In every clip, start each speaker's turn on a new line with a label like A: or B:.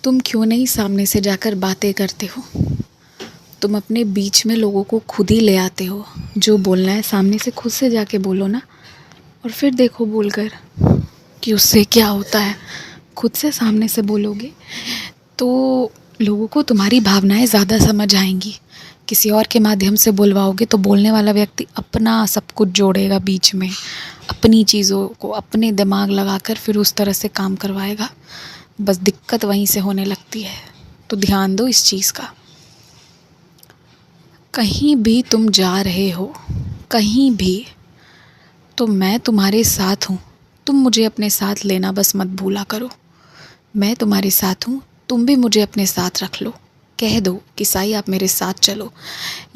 A: तुम क्यों नहीं सामने से जाकर बातें करते हो। तुम अपने बीच में लोगों को खुद ही ले आते हो। जो बोलना है सामने से खुद से जाके बोलो ना, और फिर देखो बोलकर कि उससे क्या होता है। खुद से सामने से बोलोगे तो लोगों को तुम्हारी भावनाएं ज़्यादा समझ आएंगी। किसी और के माध्यम से बुलवाओगे तो बोलने वाला व्यक्ति अपना सब कुछ जोड़ेगा बीच में, अपनी चीज़ों को अपने दिमाग लगाकर फिर उस तरह से काम करवाएगा। बस दिक्कत वहीं से होने लगती है। तो ध्यान दो इस चीज़ का। कहीं भी तुम जा रहे हो, कहीं भी, तो मैं तुम्हारे साथ हूँ। तुम मुझे अपने साथ लेना बस मत भूला करो। मैं तुम्हारे साथ हूँ, तुम भी मुझे अपने साथ रख लो। कह दो कि साई आप मेरे साथ चलो।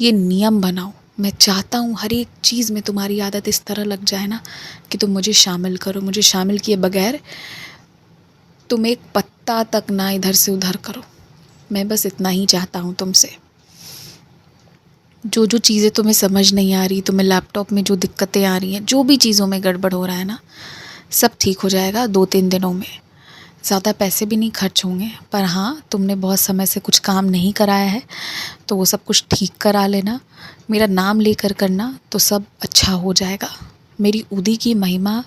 A: ये नियम बनाओ। मैं चाहता हूँ हर एक चीज़ में तुम्हारी आदत इस तरह लग जाए ना कि तुम मुझे शामिल करो। मुझे शामिल किए बगैर तुम एक पत्ता तक ना इधर से उधर करो। मैं बस इतना ही चाहता हूँ तुमसे। जो जो चीज़ें तुम्हें समझ नहीं आ रही, तुम्हें लैपटॉप में जो दिक्कतें आ रही हैं, जो भी चीज़ों में गड़बड़ हो रहा है ना, सब ठीक हो जाएगा 2-3 दिनों में। ज़्यादा पैसे भी नहीं खर्च होंगे, पर हाँ, तुमने बहुत समय से कुछ काम नहीं कराया है तो वो सब कुछ ठीक करा लेना। मेरा नाम लेकर करना तो सब अच्छा हो जाएगा। मेरी उदी की महिमा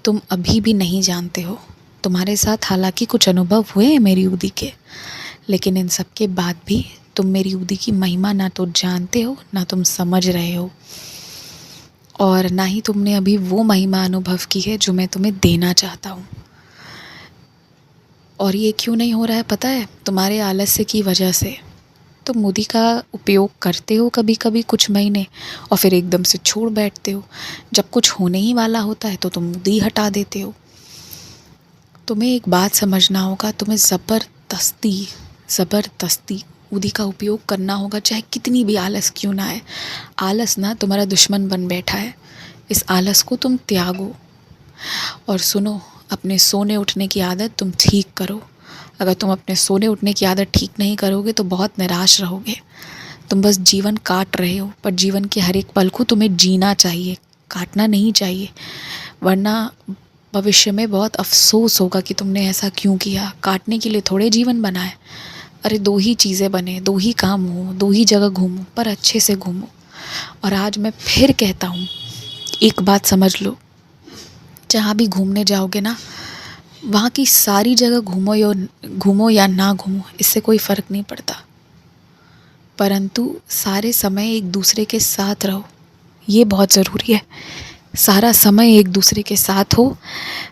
A: तुम अभी भी नहीं जानते हो। तुम्हारे साथ हालांकि कुछ अनुभव हुए हैं मेरी उदी के, लेकिन इन सब के बाद भी तुम मेरी उदी की महिमा ना तो जानते हो, ना तुम समझ रहे हो, और ना ही तुमने अभी वो महिमा अनुभव की है जो मैं तुम्हें देना चाहता हूँ। और ये क्यों नहीं हो रहा है पता है? तुम्हारे आलस्य की वजह से। तुम मुदी का उपयोग करते हो कभी कभी कुछ महीने और फिर एकदम से छोड़ बैठते हो। जब कुछ होने ही वाला होता है तो तुम मुदी हटा देते हो। तुम्हें एक बात समझना होगा, तुम्हें ज़बरदस्ती उदी का उपयोग करना होगा, चाहे कितनी भी आलस क्यों ना आए। आलस ना तुम्हारा दुश्मन बन बैठा है। इस आलस को तुम त्यागो। और सुनो, अपने सोने उठने की आदत तुम ठीक करो। अगर तुम अपने सोने उठने की आदत ठीक नहीं करोगे तो बहुत निराश रहोगे। तुम बस जीवन काट रहे हो, पर जीवन के हर एक पल को तुम्हें जीना चाहिए, काटना नहीं चाहिए। वरना भविष्य में बहुत अफसोस होगा कि तुमने ऐसा क्यों किया। काटने के लिए थोड़े जीवन बनाए। अरे 2 ही चीज़ें बने, 2 ही काम हो, 2 ही जगह घूमो, पर अच्छे से घूमो। और आज मैं फिर कहता हूँ, एक बात समझ लो, जहाँ भी घूमने जाओगे ना, वहाँ की सारी जगह घूमो या ना घूमो, इससे कोई फ़र्क नहीं पड़ता, परंतु सारे समय एक दूसरे के साथ रहो। ये बहुत ज़रूरी है। सारा समय एक दूसरे के साथ हो,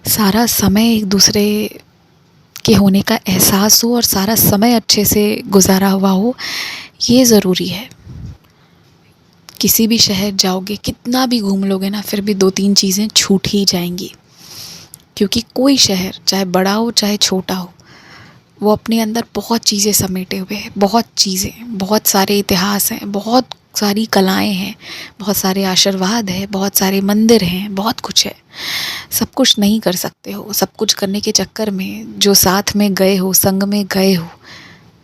A: सारा समय एक दूसरे के होने का एहसास हो, और सारा समय अच्छे से गुजारा हुआ हो, ये ज़रूरी है। किसी भी शहर जाओगे, कितना भी घूम लोगे ना, फिर भी 2-3 चीज़ें छूट ही जाएंगी। क्योंकि कोई शहर चाहे बड़ा हो चाहे छोटा हो, वो अपने अंदर बहुत चीज़ें समेटे हुए है। बहुत चीज़ें, बहुत सारे इतिहास हैं, बहुत सारी कलाएं हैं, बहुत सारे आशीर्वाद हैं, बहुत सारे मंदिर हैं, बहुत कुछ है। सब कुछ नहीं कर सकते हो। सब कुछ करने के चक्कर में जो साथ में गए हो, संग में गए हो,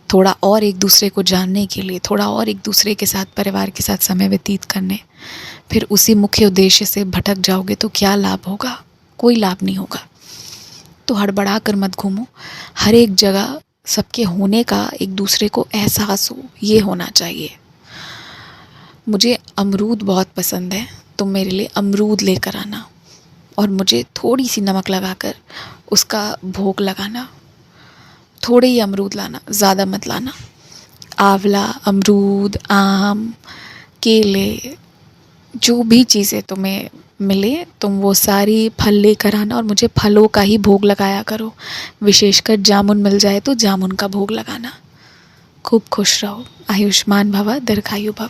A: थोड़ा और एक दूसरे को जानने के लिए, थोड़ा और एक दूसरे के साथ, परिवार के साथ समय व्यतीत करने, फिर उसी मुख्य उद्देश्य से भटक जाओगे तो क्या लाभ होगा? कोई लाभ नहीं होगा। तो हड़बड़ा कर मत घूमो। हर एक जगह सबके होने का एक दूसरे को एहसास हो, ये होना चाहिए। मुझे अमरूद बहुत पसंद है, तुम मेरे लिए अमरूद लेकर आना, और मुझे थोड़ी सी नमक लगाकर उसका भोग लगाना। थोड़े ही अमरूद लाना, ज़्यादा मत लाना। आंवला, अमरूद, आम, केले, जो भी चीज़ें तुम्हें मिले तुम वो सारी फल लेकर आना, और मुझे फलों का ही भोग लगाया करो। विशेषकर जामुन मिल जाए तो जामुन का भोग लगाना। खूब खुश रहो। आयुष्मान भव, दीर्घायु भव।